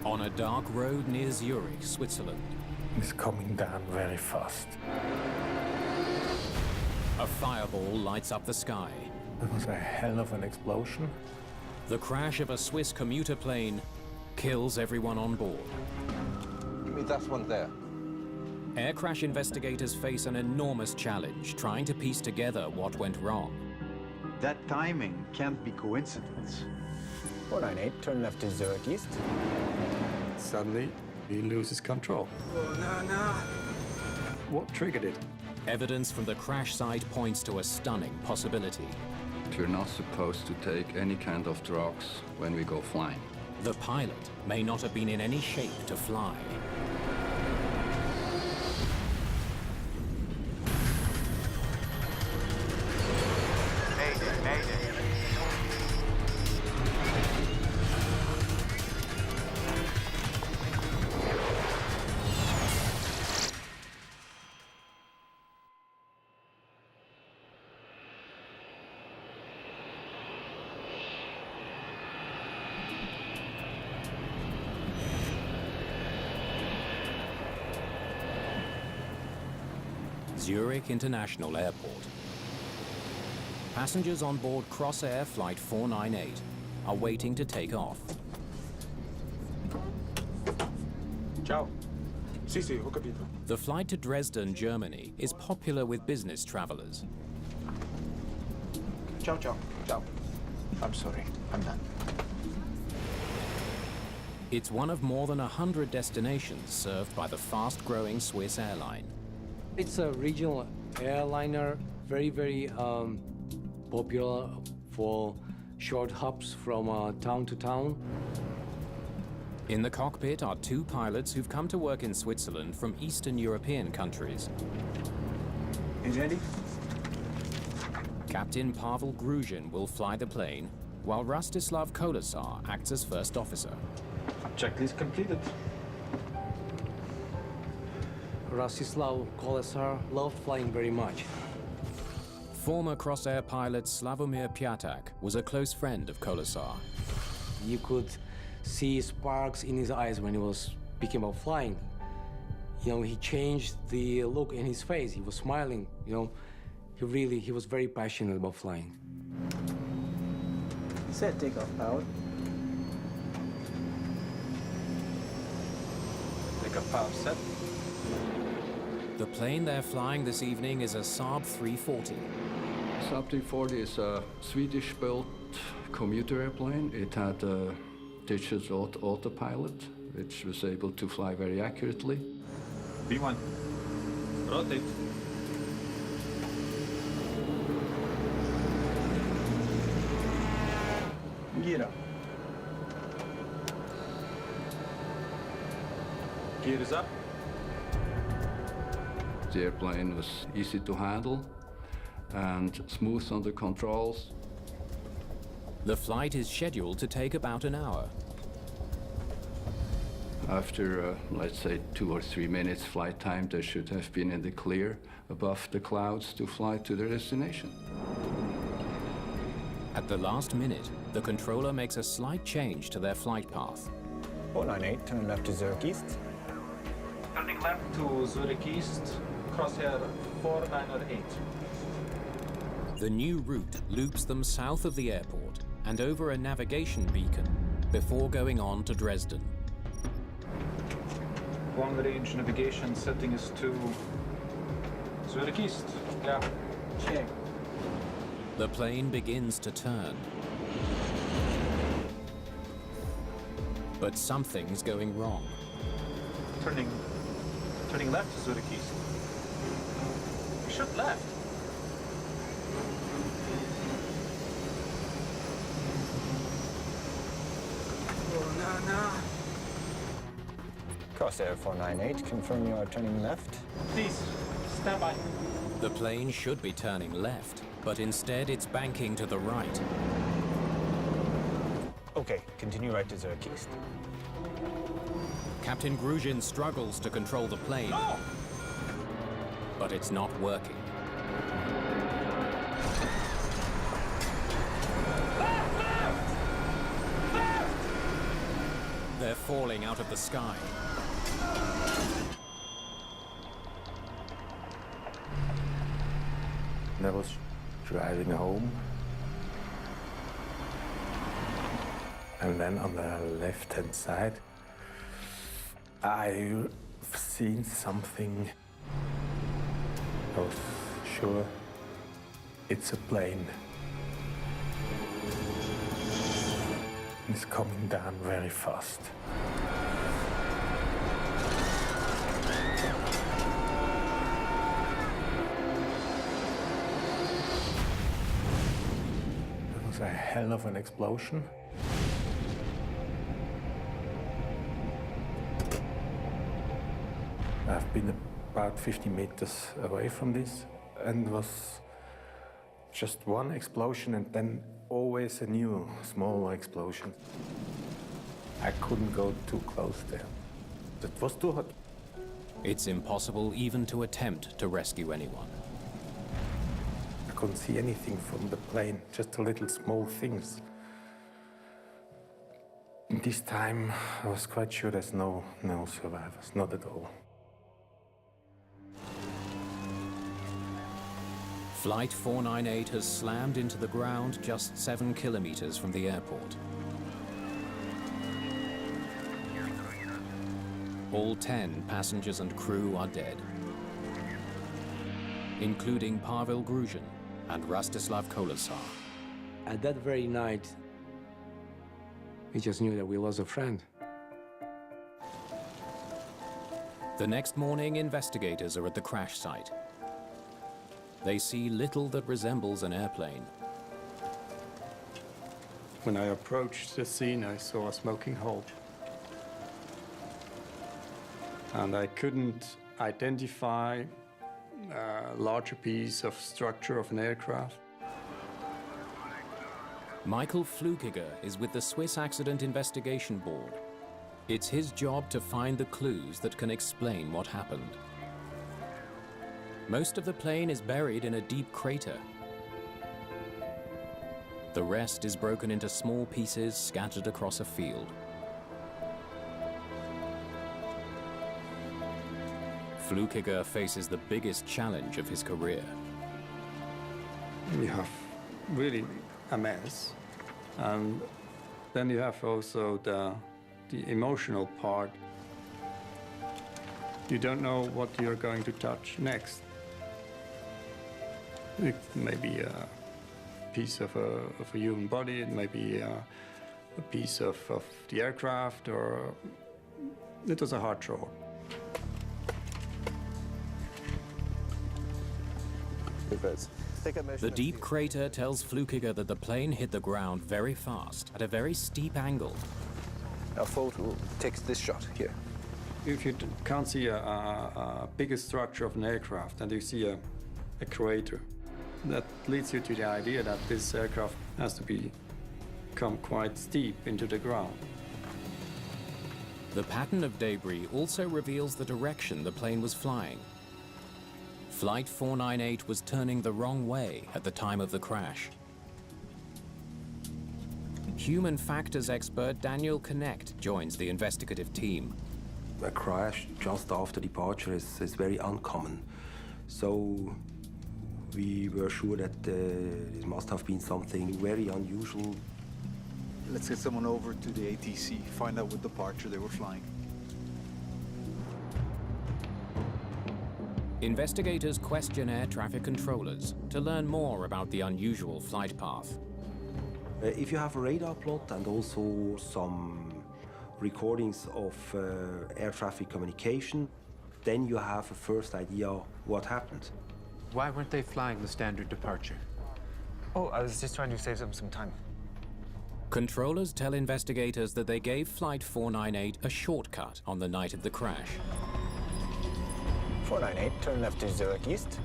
On a dark road near Zurich, Switzerland, It's coming down very fast. a fireball lights up the sky. It was a hell of an explosion. The crash of a Swiss commuter plane kills everyone on board. Give me that one there. Air crash investigators face an enormous challenge trying to piece together what went wrong. That timing can't be coincidence. 498, turn left to Zurich East. Suddenly, he loses control. Oh, no. What triggered it? Evidence from the crash site points to a stunning possibility. We're not supposed to take any kind of drugs when we go flying. The pilot may not have been in any shape to fly. Mayday. Zurich International Airport. Passengers on board Crossair Flight 498 are waiting to take off. Ciao. Sì, ho capito. The flight to Dresden, Germany is popular with business travelers. Ciao. I'm sorry, I'm done. It's one of more than 100 destinations served by the fast-growing Swiss airline. It's a regional airliner, very popular for short hops from town to town. In the cockpit are two pilots who've come to work in Switzerland from Eastern European countries. You ready? Captain Pavel Gruzhin will fly the plane, while Rastislav Kolesar acts as first officer. Checklist completed. Rastislav Kolesar loved flying very much. Former Crossair pilot Slavomir Piatak was a close friend of Kolesar. You could see sparks in his eyes when he was speaking about flying. You know, he changed the look in his face. He was smiling, you know. He was very passionate about flying. Set takeoff power. Takeoff power set. The plane they're flying this evening is a Saab 340. Saab 340 is a Swedish-built commuter airplane. It had a digital autopilot, which was able to fly very accurately. B1. Rotate. Gear up. Gear is up. The airplane was easy to handle and smooth on the controls. The flight is scheduled to take about an hour. After, let's say, 2 or 3 minutes flight time, they should have been in the clear above the clouds to fly to their destination. At the last minute, the controller makes a slight change to their flight path. 498, turn left to Zurich East. Turning left to Zurich East. Crosshair 498. The new route loops them south of the airport and over a navigation beacon before going on to Dresden. Long-range navigation setting is to Zurich East. Yeah. Check. The plane begins to turn. But something's going wrong. Turning left to Zurich East. We should left. Oh, no. Crossair 498, confirm you are turning left. Please, stand by. The plane should be turning left, but instead it's banking to the right. Okay, continue right to Zurich East. Captain Gruzhin struggles to control the plane, No! but it's not working. they're falling out of the sky. I was driving home, and then on the left-hand side, I've seen something. I was sure it's a plane. It's coming down very fast. It was a hell of an explosion. I've been about 50 meters away from this, and it was just one explosion and then always a new small explosion. I couldn't go too close there. It was too hot. It's impossible even to attempt to rescue anyone. I couldn't see anything from the plane, just little small things. And this time I was quite sure there's no survivors, not at all. Flight 498 has slammed into the ground just 7 kilometers from the airport. All 10 passengers and crew are dead, including Pavel Gruzhin and Rastislav Kolesar. At that very night, we just knew that we lost a friend. The next morning, investigators are at the crash site. They see little that resembles an airplane. When I approached the scene, I saw a smoking hole. And I couldn't identify a larger piece of structure of an aircraft. Michael Flukiger is with the Swiss Accident Investigation Board. It's his job to find the clues that can explain what happened. Most of the plane is buried in a deep crater. The rest is broken into small pieces scattered across a field. Flukiger faces the biggest challenge of his career. You have really a mess. And then you have also the emotional part. You don't know what you're going to touch next. It may be a piece of a human body, it may be a piece of the aircraft, or it was a hard draw. The deep crater tells Flukiger that the plane hit the ground very fast, at a very steep angle. A photo takes this shot here. If you can't see a bigger structure of an aircraft and you see a crater, that leads you to the idea that this aircraft has to come quite steep into the ground. The pattern of debris also reveals the direction the plane was flying. Flight 498 was turning the wrong way at the time of the crash. Human factors expert Daniel Knecht joins the investigative team. A crash just after departure is very uncommon. So we were sure that it must have been something very unusual. Let's get someone over to the ATC, find out what departure they were flying. Investigators question air traffic controllers to learn more about the unusual flight path. If you have a radar plot and also some recordings of air traffic communication, then you have a first idea what happened. Why weren't they flying the standard departure? Oh, I was just trying to save them some time. Controllers tell investigators that they gave Flight 498 a shortcut on the night of the crash. 498, turn left to Zurich East.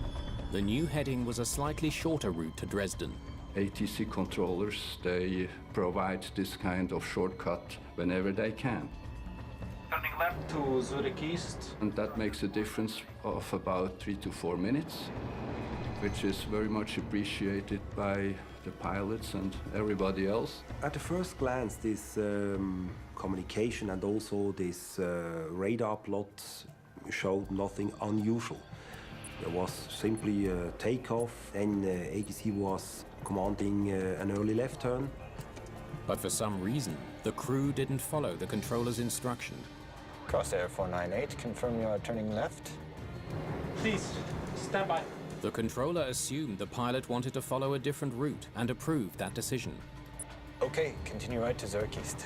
The new heading was a slightly shorter route to Dresden. ATC controllers, they provide this kind of shortcut whenever they can. Turning left to Zurich East. And that makes a difference of about 3 to 4 minutes, which is very much appreciated by the pilots and everybody else. At the first glance, this communication and also this radar plot showed nothing unusual. There was simply a takeoff, and ATC was commanding an early left turn. But for some reason, the crew didn't follow the controller's instruction. Crossair 498, confirm you are turning left. Please, stand by. The controller assumed the pilot wanted to follow a different route and approved that decision. Okay, continue right to Zurich East.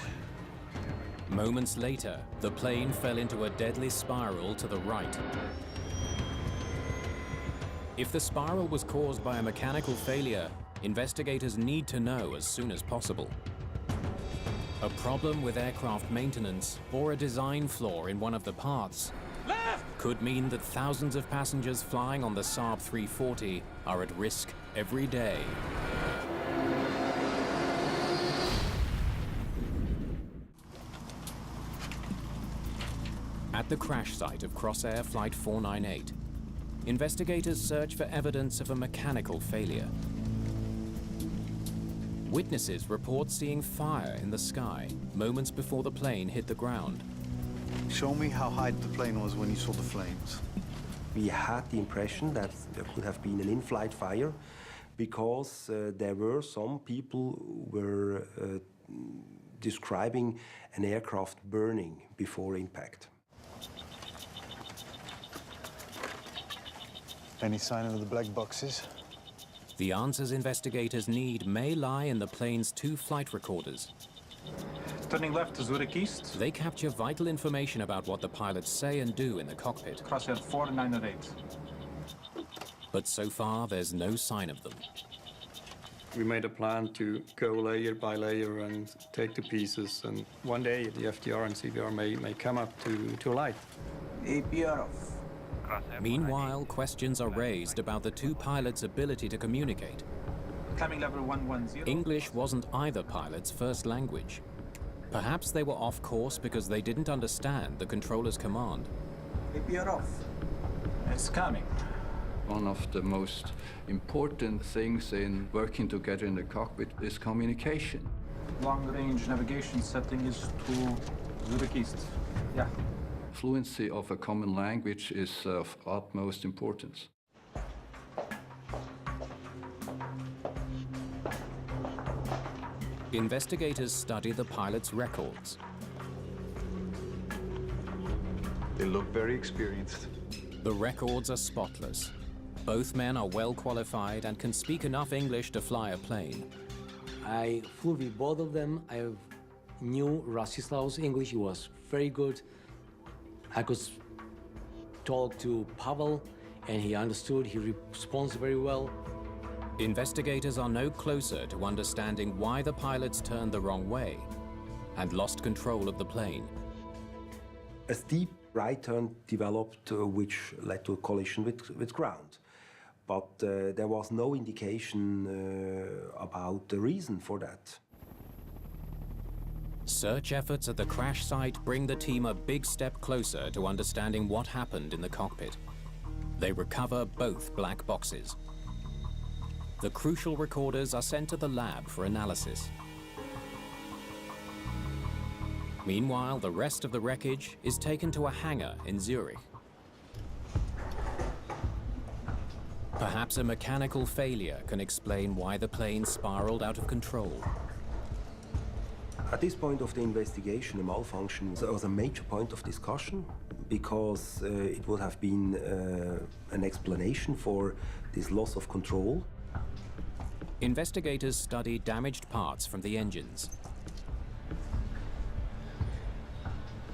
Moments later, the plane fell into a deadly spiral to the right. If the spiral was caused by a mechanical failure, investigators need to know as soon as possible. A problem with aircraft maintenance or a design flaw in one of the parts could mean that thousands of passengers flying on the Saab 340 are at risk every day. At the crash site of Crossair Flight 498, investigators search for evidence of a mechanical failure. Witnesses report seeing fire in the sky moments before the plane hit the ground. Show me how high the plane was when you saw the flames. We had the impression that there could have been an in-flight fire because there were some people who were describing an aircraft burning before impact. Any sign of the black boxes? The answers investigators need may lie in the plane's 2 flight recorders. Turning left to Zurich East. They capture vital information about what the pilots say and do in the cockpit. Crossair 498. But so far, there's no sign of them. We made a plan to go layer by layer and take the pieces, and one day the FDR and CVR may come up to light. APR off. Meanwhile, questions are raised about the 2 pilots' ability to communicate. Climbing level 110. English wasn't either pilot's first language. Perhaps they were off course because they didn't understand the controller's command. APR off. It's coming. One of the most important things in working together in the cockpit is communication. Long-range navigation setting is to Zurich East. Yeah. Fluency of a common language is of utmost importance. Investigators study the pilot's records. They look very experienced. The records are spotless. Both men are well qualified and can speak enough English to fly a plane. I flew with both of them. I knew Rasislav's English. He was very good. I could talk to Pavel, and he understood. He responds very well. Investigators are no closer to understanding why the pilots turned the wrong way and lost control of the plane. A steep right turn developed, which led to a collision with ground. But there was no indication about the reason for that. Search efforts at the crash site bring the team a big step closer to understanding what happened in the cockpit. They recover both black boxes. The crucial recorders are sent to the lab for analysis. Meanwhile, the rest of the wreckage is taken to a hangar in Zurich. Perhaps a mechanical failure can explain why the plane spiraled out of control. At this point of the investigation, a malfunction was a major point of discussion because it would have been an explanation for this loss of control. Investigators study damaged parts from the engines.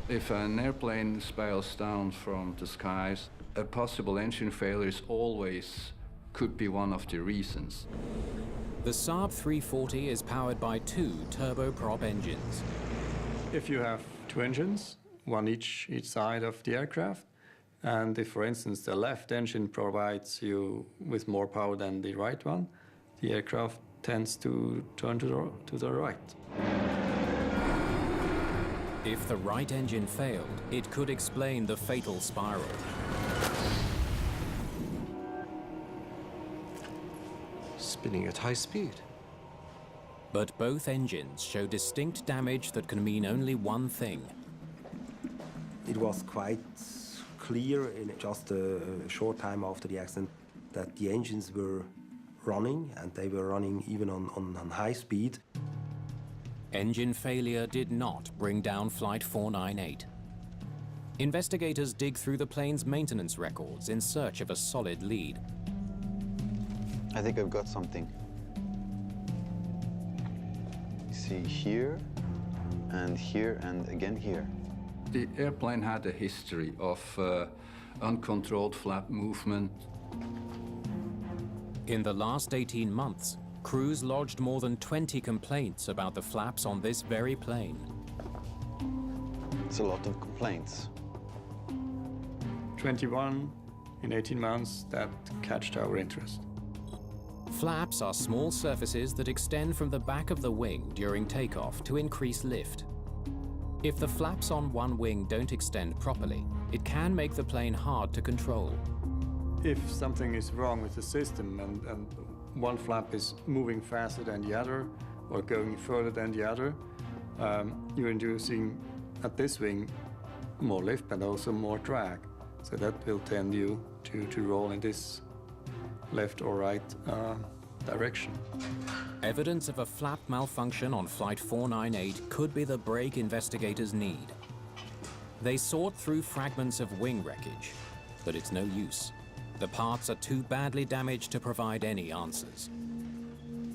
If an airplane spirals down from the skies, a possible engine failure always could be one of the reasons. The Saab 340 is powered by 2 turboprop engines. If you have 2 engines, one each side of the aircraft, and if, for instance, the left engine provides you with more power than the right one, the aircraft tends to turn to the right. If the right engine failed, it could explain the fatal spiral. Spinning at high speed. But both engines show distinct damage that can mean only one thing. It was quite clear in just a short time after the accident that the engines were running, and they were running even on high speed. Engine failure did not bring down Flight 498. Investigators dig through the plane's maintenance records in search of a solid lead. I think I've got something. You see here, and again here. The airplane had a history of uncontrolled flap movement. In the last 18 months, crews lodged more than 20 complaints about the flaps on this very plane. It's a lot of complaints. 21 in 18 months, that catched our interest. Flaps are small surfaces that extend from the back of the wing during takeoff to increase lift. If the flaps on one wing don't extend properly, it can make the plane hard to control. If something is wrong with the system and one flap is moving faster than the other or going further than the other, you're inducing at this wing more lift but also more drag. So that will tend you to roll in this left or right direction. Evidence of a flap malfunction on Flight 498 could be the break investigators need. They sort through fragments of wing wreckage, but it's no use. The parts are too badly damaged to provide any answers.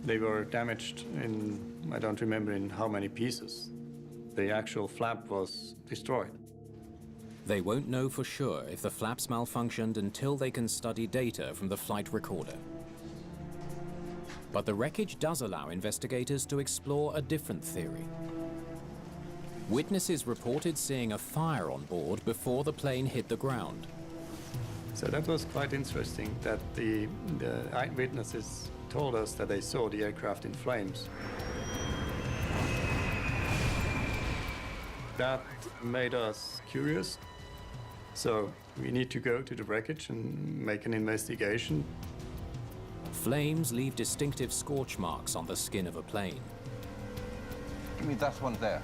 They were damaged in, I don't remember in how many pieces. The actual flap was destroyed. They won't know for sure if the flaps malfunctioned until they can study data from the flight recorder. But the wreckage does allow investigators to explore a different theory. Witnesses reported seeing a fire on board before the plane hit the ground. So that was quite interesting that the eyewitnesses told us that they saw the aircraft in flames. That made us curious. So we need to go to the wreckage and make an investigation. Flames leave distinctive scorch marks on the skin of a plane. Give me that one there.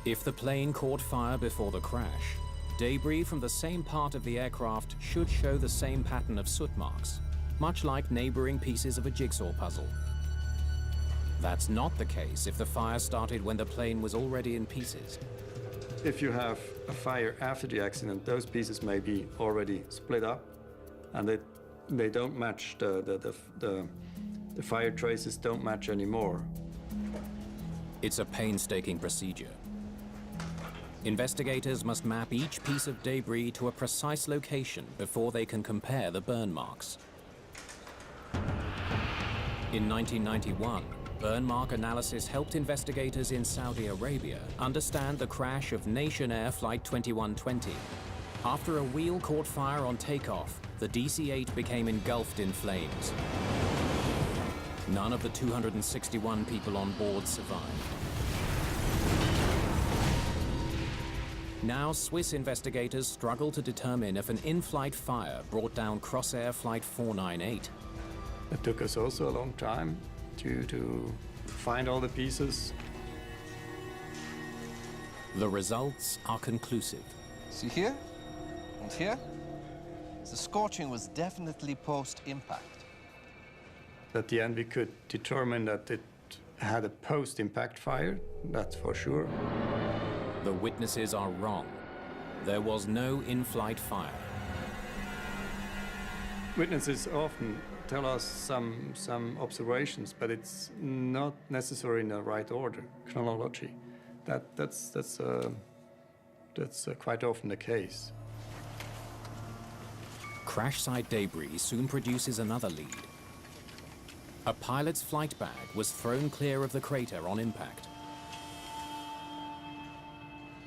If the plane caught fire before the crash, debris from the same part of the aircraft should show the same pattern of soot marks, much like neighboring pieces of a jigsaw puzzle. That's not the case if the fire started when the plane was already in pieces. If you have a fire after the accident, those pieces may be already split up, and they don't match, the fire traces don't match anymore. It's a painstaking procedure. Investigators must map each piece of debris to a precise location before they can compare the burn marks. In 1991, burn mark analysis helped investigators in Saudi Arabia understand the crash of Nation Air Flight 2120. After a wheel caught fire on takeoff, the DC-8 became engulfed in flames. None of the 261 people on board survived. Now, Swiss investigators struggle to determine if an in-flight fire brought down Crossair Flight 498. It took us also a long time to find all the pieces. The results are conclusive. See here and here? The scorching was definitely post-impact. At the end, we could determine that it had a post-impact fire, that's for sure. The witnesses are wrong. There was no in-flight fire. Witnesses often tell us some observations, but it's not necessarily in the right order, chronology. That's quite often the case. Crash site debris soon produces another lead. A pilot's flight bag was thrown clear of the crater on impact.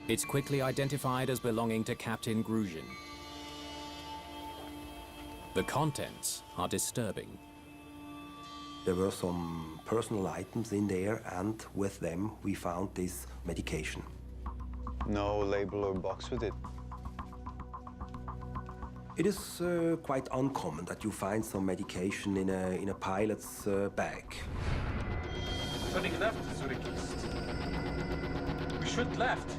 It's quickly identified as belonging to Captain Gruzin. The contents are disturbing. There were some personal items in there, and with them we found this medication. No label or box with it? It is quite uncommon that you find some medication in a pilot's bag. Turning left, Zurich East. We should left.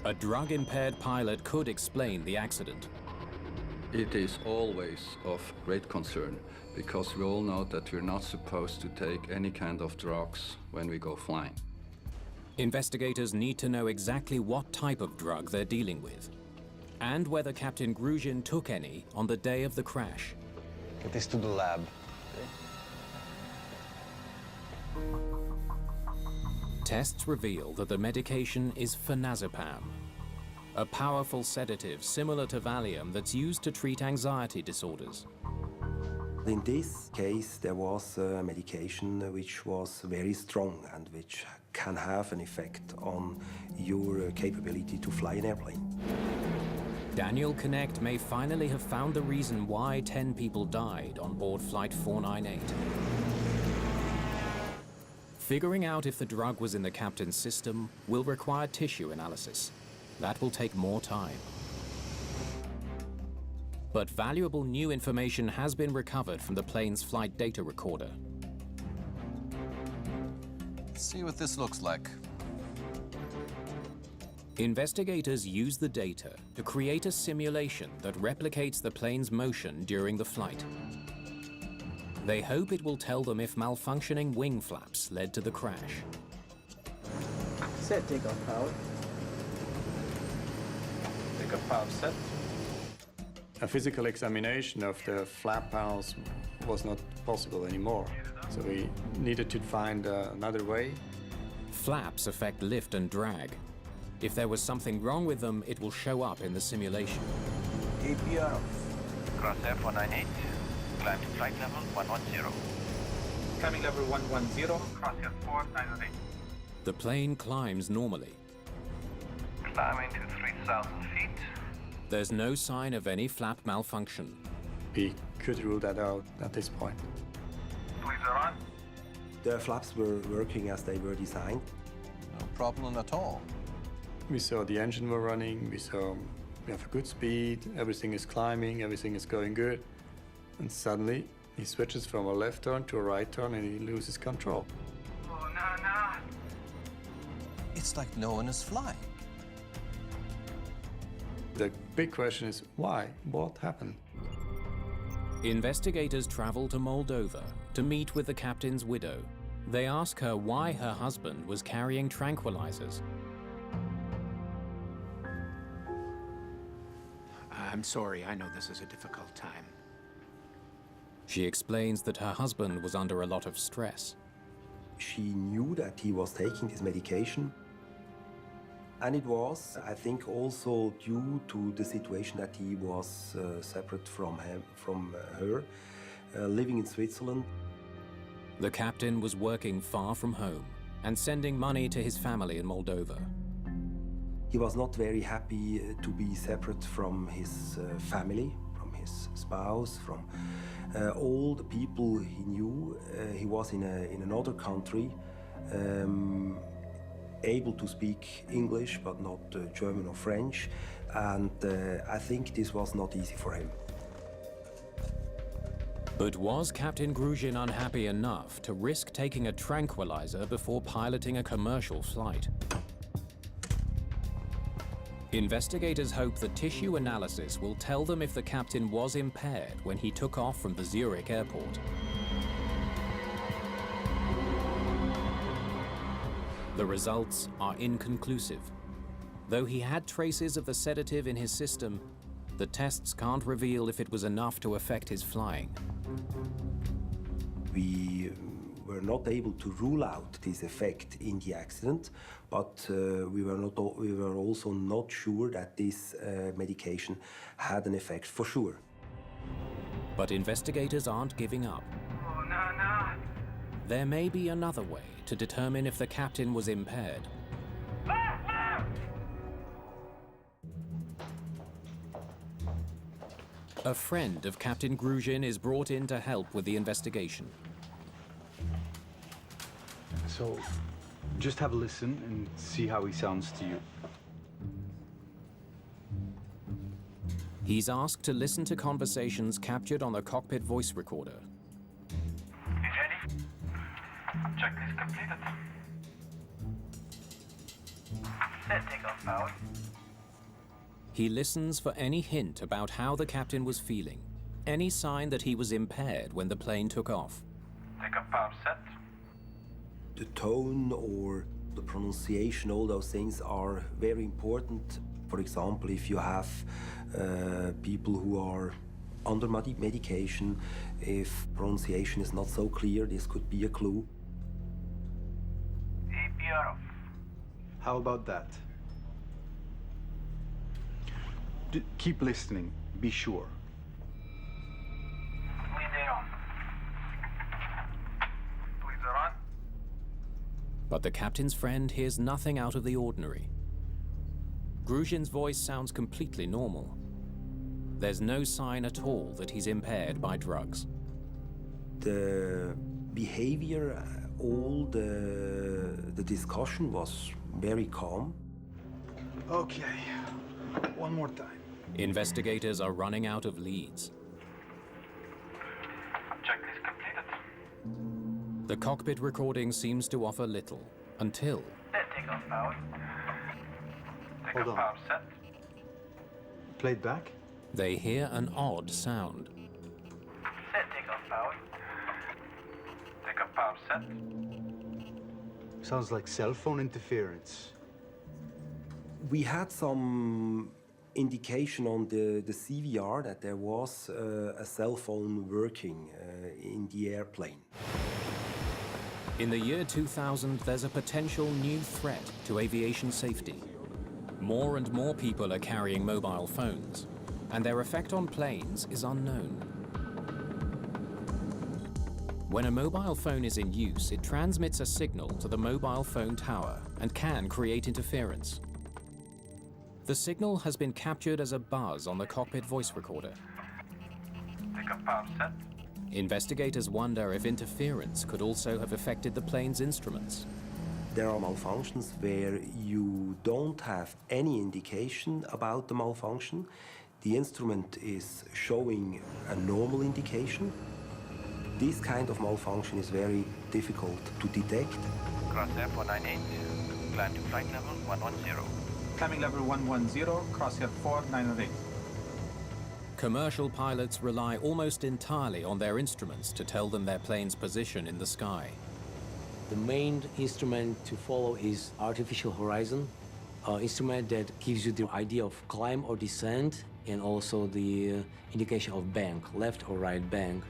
A drug-impaired pilot could explain the accident. It is always of great concern because we all know that we're not supposed to take any kind of drugs when we go flying. Investigators need to know exactly what type of drug they're dealing with, and whether Captain Gruzin took any on the day of the crash. Get this to the lab. Tests reveal that the medication is phenazepam, a powerful sedative similar to Valium that's used to treat anxiety disorders. In this case, there was a medication which was very strong and which can have an effect on your capability to fly an airplane. Daniel Connect may finally have found the reason why 10 people died on board Flight 498. Figuring out if the drug was in the captain's system will require tissue analysis. That will take more time. But valuable new information has been recovered from the plane's flight data recorder. Let's see what this looks like. Investigators use the data to create a simulation that replicates the plane's motion during the flight. They hope it will tell them if malfunctioning wing flaps led to the crash. Set takeoff power. Takeoff power set. A physical examination of the flap panels was not possible anymore, so we needed to find another way. Flaps affect lift and drag. If there was something wrong with them, it will show up in the simulation. APR off. Crossair 498, climb to flight level 110. Climbing level 110. Crossair 498. The plane climbs normally. Climbing to 3,000 feet. There's no sign of any flap malfunction. We could rule that out at this point. Please are on. The flaps were working as they were designed. No problem at all. We saw the engine were running, we have a good speed, everything is climbing, everything is going good. And suddenly, he switches from a left turn to a right turn and he loses control. Oh, no. It's like no one is flying. The big question is, why? What happened? Investigators travel to Moldova to meet with the captain's widow. They ask her why her husband was carrying tranquilizers. I'm sorry, I know this is a difficult time. She explains that her husband was under a lot of stress. She knew that he was taking this medication. And it was, I think, also due to the situation that he was separate from her, living in Switzerland. The captain was working far from home and sending money to his family in Moldova. He was not very happy to be separate from his family, from his spouse, from all the people he knew. He was in another country, able to speak English, but not German or French. And I think this was not easy for him. But was Captain Gruzin unhappy enough to risk taking a tranquilizer before piloting a commercial flight? Investigators hope the tissue analysis will tell them if the captain was impaired when he took off from the Zurich airport. The results are inconclusive. Though he had traces of the sedative in his system, the tests can't reveal if it was enough to affect his flying. We were not able to rule out this effect in the accident, but we were also not sure that this medication had an effect for sure. But investigators aren't giving up. Oh, no. There may be another way to determine if the captain was impaired. A friend of Captain Gruzin is brought in to help with the investigation. So, just have a listen and see how he sounds to you. He's asked to listen to conversations captured on the cockpit voice recorder. He's ready? Checklist completed. Set takeoff power. He listens for any hint about how the captain was feeling, any sign that he was impaired when the plane took off. Takeoff power set. The tone or the pronunciation, all those things are very important. For example, if you have people who are under medication, if pronunciation is not so clear, this could be a clue. APR off. How about that? Keep listening. Be sure. Mayday on. Please are on. But the captain's friend hears nothing out of the ordinary. Gruzhin's voice sounds completely normal. There's no sign at all that he's impaired by drugs. The behavior, all the discussion was very calm. Okay, one more time. Investigators are running out of leads. Checklist completed. The cockpit recording seems to offer little, until... Set takeoff power. Hold Takeoff on. power set. Play it back. they hear an odd sound. Set takeoff power. Takeoff power set. Sounds like cell phone interference. We had some indication on the CVR that there was a cell phone working in the airplane. In the year 2000, there's a potential new threat to aviation safety. More and more people are carrying mobile phones, and their effect on planes is unknown. When a mobile phone is in use, it transmits a signal to the mobile phone tower and can create interference. The signal has been captured as a buzz on the cockpit voice recorder. Takeoff power set. Investigators wonder if interference could also have affected the plane's instruments. There are malfunctions where you don't have any indication about the malfunction. The instrument is showing a normal indication. This kind of malfunction is very difficult to detect. Crossair 498. Climb to flight level 110. Climbing level 110, crosshair 4908. Commercial pilots rely almost entirely on their instruments to tell them their plane's position in the sky. The main instrument to follow is artificial horizon, an instrument that gives you the idea of climb or descent, and also the indication of bank, left or right bank.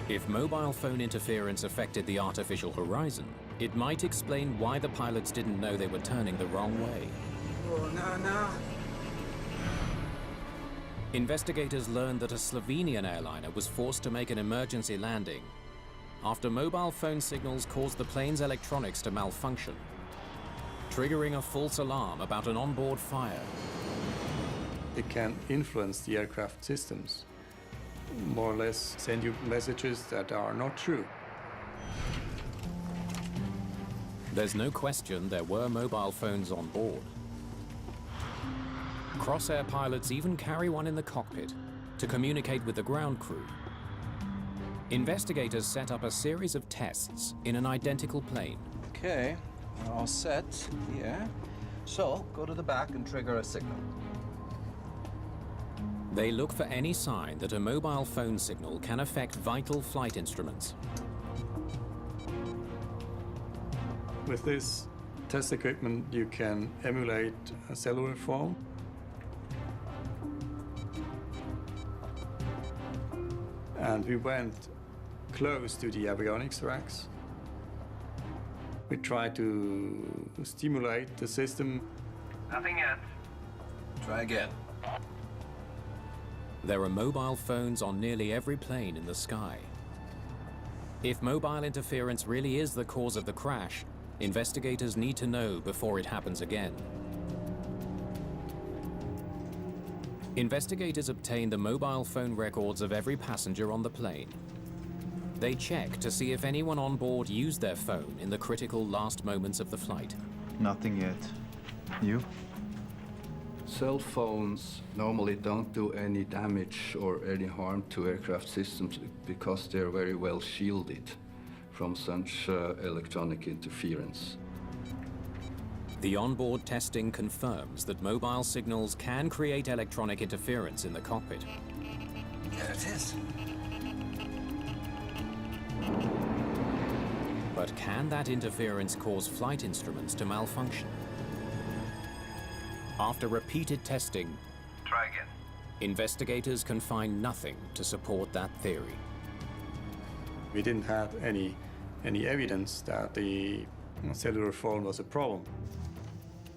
If mobile phone interference affected the artificial horizon, it might explain why the pilots didn't know they were turning the wrong way. Oh, no. Investigators learned that a Slovenian airliner was forced to make an emergency landing after mobile phone signals caused the plane's electronics to malfunction, triggering a false alarm about an onboard fire. It can influence the aircraft systems, more or less send you messages that are not true. There's no question there were mobile phones on board. Crossair pilots even carry one in the cockpit to communicate with the ground crew. Investigators set up a series of tests in an identical plane. Okay, we're all set here. So, go to the back and trigger a signal. They look for any sign that a mobile phone signal can affect vital flight instruments. With this test equipment, you can emulate a cellular phone. And we went close to the avionics racks. We tried to stimulate the system. Nothing yet. Try again. There are mobile phones on nearly every plane in the sky. If mobile interference really is the cause of the crash, investigators need to know before it happens again. Investigators obtain the mobile phone records of every passenger on the plane. They check to see if anyone on board used their phone in the critical last moments of the flight. Nothing yet. You? Cell phones normally don't do any damage or any harm to aircraft systems because they're very well shielded from such electronic interference. The onboard testing confirms that mobile signals can create electronic interference in the cockpit. There it is. But can that interference cause flight instruments to malfunction? After repeated testing, Try again. investigators can find nothing to support that theory. We didn't have any evidence that the cellular phone was a problem.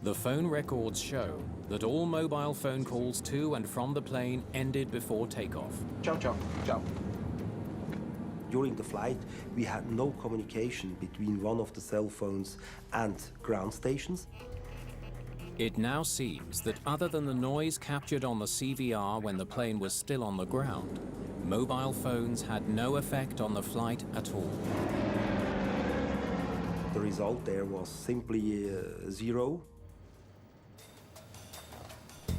The phone records show that all mobile phone calls to and from the plane ended before takeoff. Ciao, ciao, ciao. During the flight, we had no communication between one of the cell phones and ground stations. It now seems that other than the noise captured on the CVR when the plane was still on the ground, mobile phones had no effect on the flight at all. The result there was simply zero.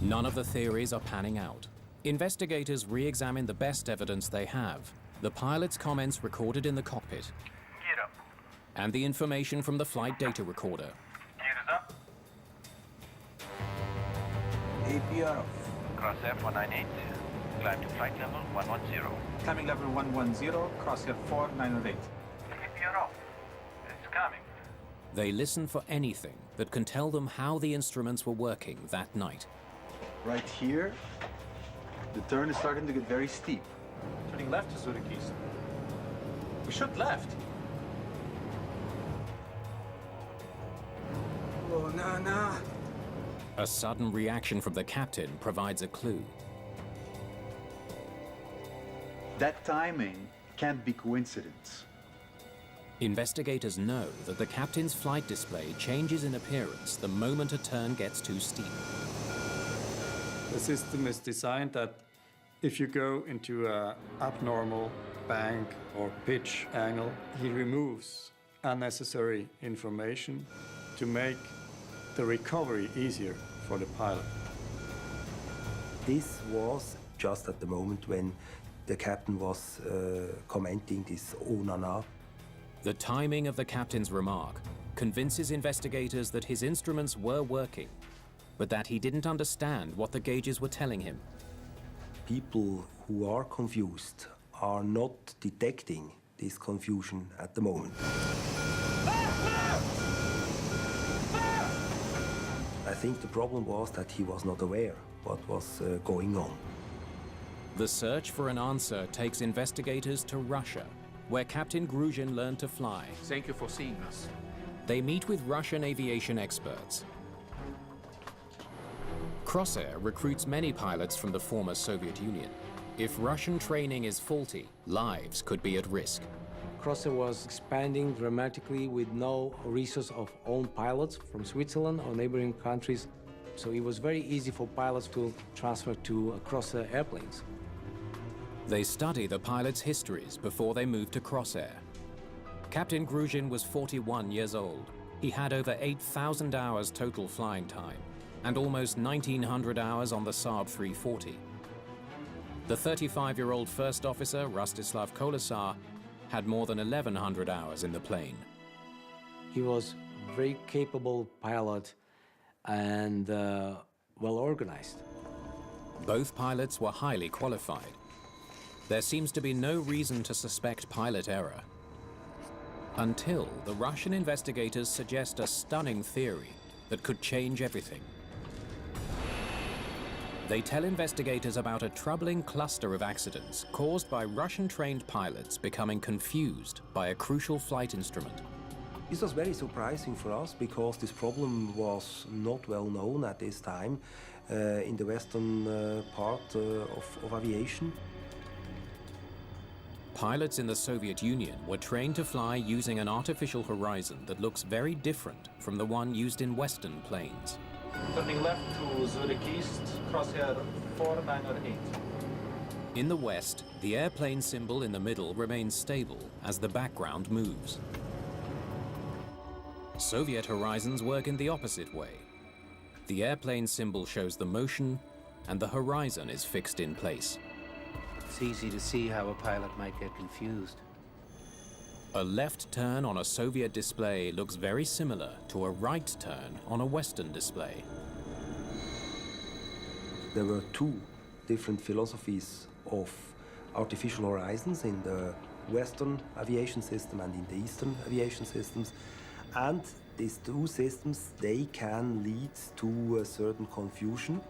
None of the theories are panning out. Investigators re-examine the best evidence they have, the pilot's comments recorded in the cockpit, Gear up. and the information from the flight data recorder. Gear is up. APR off. Crossair 498. Climb to flight level 110. Climbing level 110, crosshair 4908. APR off. It's coming. They listen for anything that can tell them how the instruments were working that night. Right here, the turn is starting to get very steep. Turning left to Zurich East. We should left. Oh, no. A sudden reaction from the captain provides a clue. That timing can't be coincidence. Investigators know that the captain's flight display changes in appearance the moment a turn gets too steep. The system is designed that if you go into an abnormal bank or pitch angle, he removes unnecessary information to make the recovery easier for the pilot. This was just at the moment when the captain was commenting this "oh nana." The timing of the captain's remark convinces investigators that his instruments were working, but that he didn't understand what the gauges were telling him. People who are confused are not detecting this confusion at the moment. I think the problem was that he was not aware what was going on. The search for an answer takes investigators to Russia, where Captain Gruzhin learned to fly. Thank you for seeing us. They meet with Russian aviation experts. Crossair recruits many pilots from the former Soviet Union. If Russian training is faulty, lives could be at risk. Crossair was expanding dramatically with no resource of own pilots from Switzerland or neighboring countries, so it was very easy for pilots to transfer to Crossair airplanes. They study the pilots' histories before they move to Crossair. Captain Gruzhin was 41 years old. He had over 8,000 hours total flying time and almost 1,900 hours on the Saab 340. The 35-year-old first officer, Rostislav Kolesar, had more than 1,100 hours in the plane. He was a very capable pilot and well organized. Both pilots were highly qualified. There seems to be no reason to suspect pilot error, until the Russian investigators suggest a stunning theory that could change everything. They tell investigators about a troubling cluster of accidents caused by Russian-trained pilots becoming confused by a crucial flight instrument. This was very surprising for us because this problem was not well known at this time in the western part of aviation. Pilots in the Soviet Union were trained to fly using an artificial horizon that looks very different from the one used in Western planes. Turning left to Zurich East, crosshair 4908. In the West, the airplane symbol in the middle remains stable as the background moves. Soviet horizons work in the opposite way. The airplane symbol shows the motion, and the horizon is fixed in place. It's easy to see how a pilot might get confused. A left turn on a Soviet display looks very similar to a right turn on a Western display. There were two different philosophies of artificial horizons in the Western aviation system and in the Eastern aviation systems. And these two systems, they can lead to a certain confusion.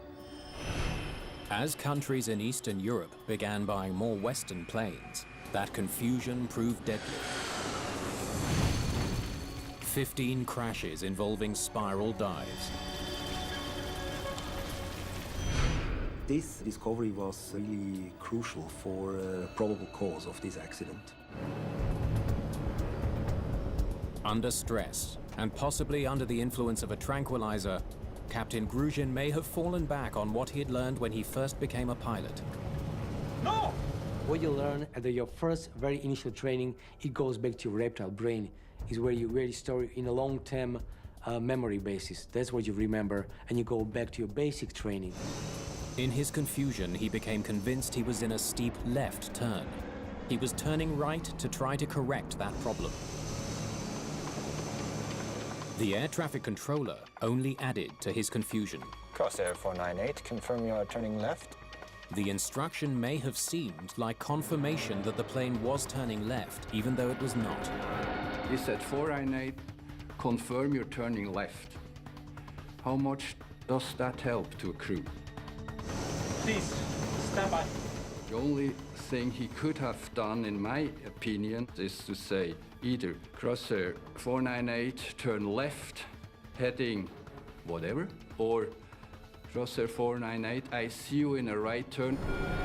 As countries in Eastern Europe began buying more Western planes, that confusion proved deadly. 15 crashes involving spiral dives. This discovery was really crucial for a probable cause of this accident. Under stress, and possibly under the influence of a tranquilizer, Captain Gruzhin may have fallen back on what he had learned when he first became a pilot. No! What you learn at your first, very initial training, it goes back to your reptile brain. Is where you store in a long-term memory basis. That's what you remember, and you go back to your basic training. In his confusion, he became convinced he was in a steep left turn. He was turning right to try to correct that problem. The air traffic controller only added to his confusion. Crossair 498, confirm you are turning left. The instruction may have seemed like confirmation that the plane was turning left, even though it was not. He said 498, confirm you're turning left. How much does that help to a crew? Please, stand by. The only thing he could have done, in my opinion, is to say either Crossair 498, turn left, heading whatever, or Crossair 498, I see you in a right turn.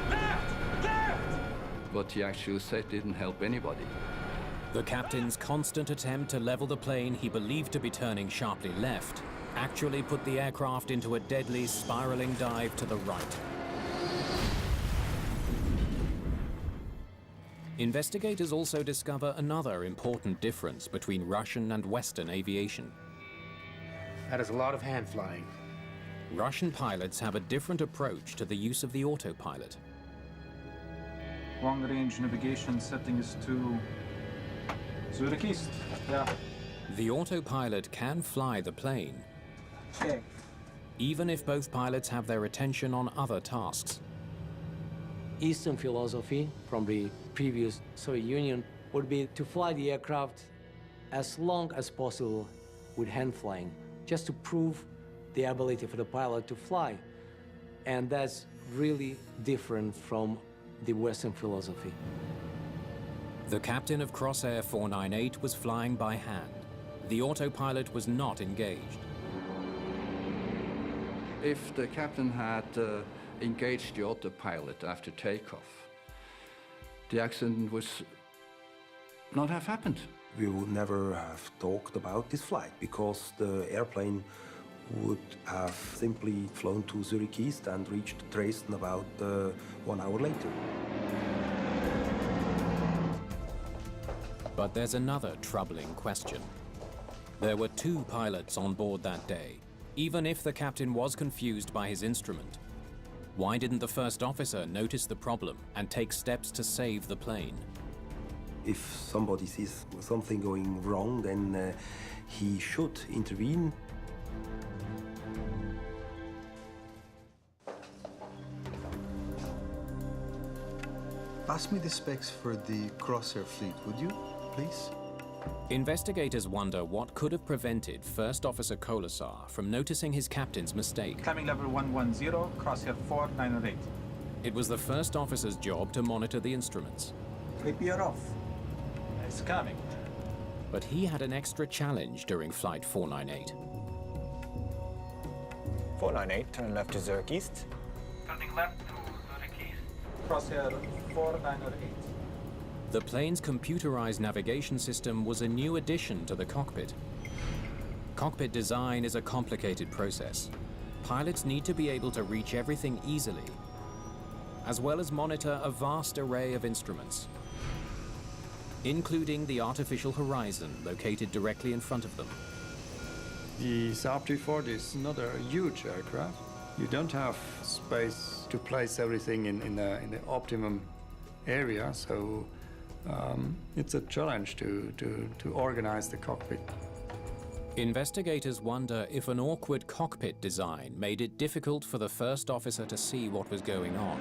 Left! Left! What he actually said didn't help anybody. The captain's constant attempt to level the plane he believed to be turning sharply left actually put the aircraft into a deadly spiraling dive to the right. Investigators also discover another important difference between Russian and Western aviation. That is a lot of hand flying. Russian pilots have a different approach to the use of the autopilot. Long-range navigation setting is to Zurich East. Yeah. The autopilot can fly the plane, Check. even if both pilots have their attention on other tasks. Eastern philosophy from the previous Soviet Union would be to fly the aircraft as long as possible with hand flying, just to prove the ability for the pilot to fly. And that's really different from the Western philosophy. The captain of Crossair 498 was flying by hand. The autopilot was not engaged. If the captain had engaged the autopilot after takeoff, the accident would not have happened. We would never have talked about this flight because the airplane would have simply flown to Zurich East and reached Dresden about 1 hour later. But there's another troubling question. There were two pilots on board that day, even if the captain was confused by his instrument. Why didn't the first officer notice the problem and take steps to save the plane? If somebody sees something going wrong, then he should intervene. Pass me the specs for the Crossair fleet, would you, please? Investigators wonder what could have prevented First Officer Kolesar from noticing his captain's mistake. Climbing level 110, Crossair 498. It was the first officer's job to monitor the instruments. APR off. It's coming. But he had an extra challenge during Flight 498. 498, turn left to Zurich East. Turning left to Zurich East. Crossair 498. The plane's computerized navigation system was a new addition to the cockpit. Cockpit design is a complicated process. Pilots need to be able to reach everything easily, as well as monitor a vast array of instruments, including the artificial horizon located directly in front of them. The Saab 340 is not a huge aircraft. You don't have space to place everything in the optimum area, so It's a challenge to organize the cockpit. Investigators wonder if an awkward cockpit design made it difficult for the first officer to see what was going on.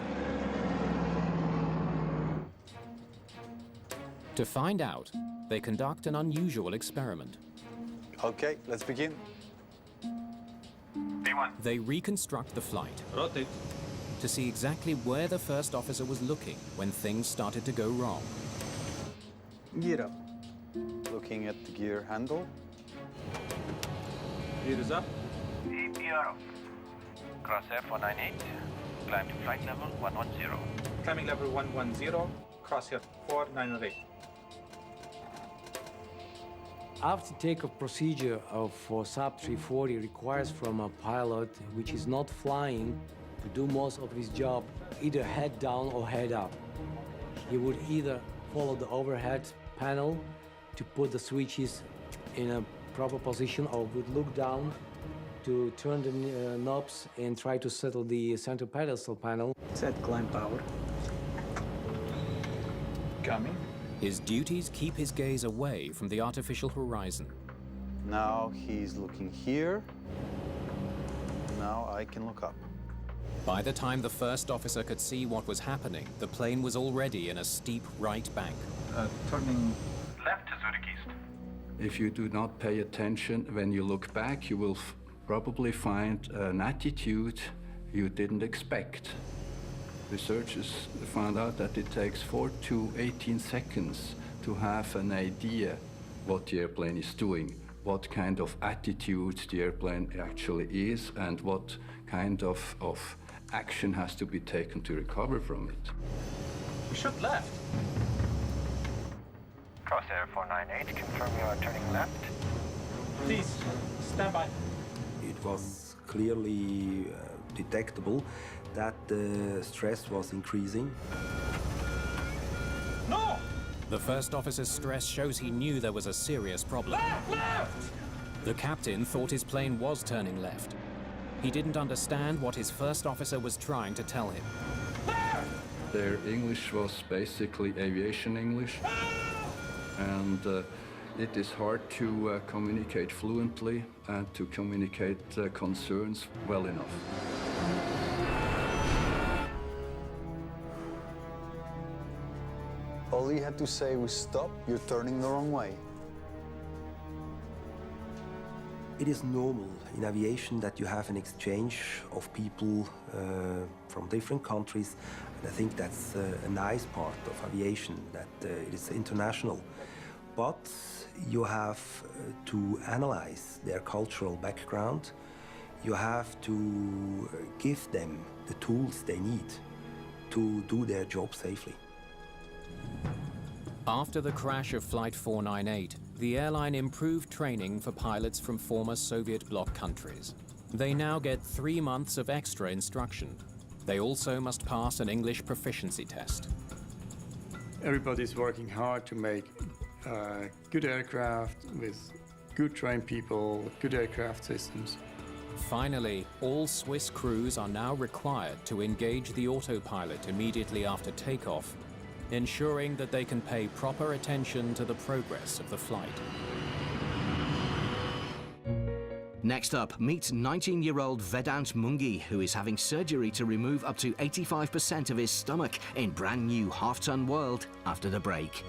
To find out, they conduct an unusual experiment. Okay, let's begin. They reconstruct the flight Rotate. to see exactly where the first officer was looking when things started to go wrong. Gear up. Looking at the gear handle. Gear is up. APR off. Crossair 498. Climb to flight level 110. Climbing level 110. Crosshair 498. After takeoff procedure for Saab 340 requires from a pilot which is not flying to do most of his job either head down or head up. He would either follow the overhead panel to put the switches in a proper position or would look down to turn the knobs and try to settle the center pedestal panel. Set climb power. Coming. His duties keep his gaze away from the artificial horizon. Now he's looking here. Now I can look up. By the time the first officer could see what was happening, the plane was already in a steep right bank. Turning Left to Zurich East. If you do not pay attention, when you look back, you will probably find an attitude you didn't expect. Researchers found out that it takes 4 to 18 seconds to have an idea what the airplane is doing, what kind of attitude the airplane actually is, and what kind of action has to be taken to recover from it. We should left. Crossair 498, confirm you are turning left. Please, stand by. It was clearly detectable that the stress was increasing. No! The first officer's stress shows he knew there was a serious problem. Left! The captain thought his plane was turning left. He didn't understand what his first officer was trying to tell him. Their English was basically aviation English, and it is hard to communicate fluently and to communicate concerns well enough. All you had to say was stop, you're turning the wrong way. It is normal in aviation that you have an exchange of people from different countries. And I think that's a nice part of aviation, that it is international. But you have to analyze their cultural background. You have to give them the tools they need to do their job safely. After the crash of Flight 498, the airline improved training for pilots from former Soviet bloc countries. They now get 3 months of extra instruction. They also must pass an English proficiency test. Everybody's working hard to make good aircraft with good trained people, good aircraft systems. Finally, all Swiss crews are now required to engage the autopilot immediately after takeoff, ensuring that they can pay proper attention to the progress of the flight. Next up, meet 19-year-old Vedant Mungi, who is having surgery to remove up to 85% of his stomach in brand new half-ton world after the break.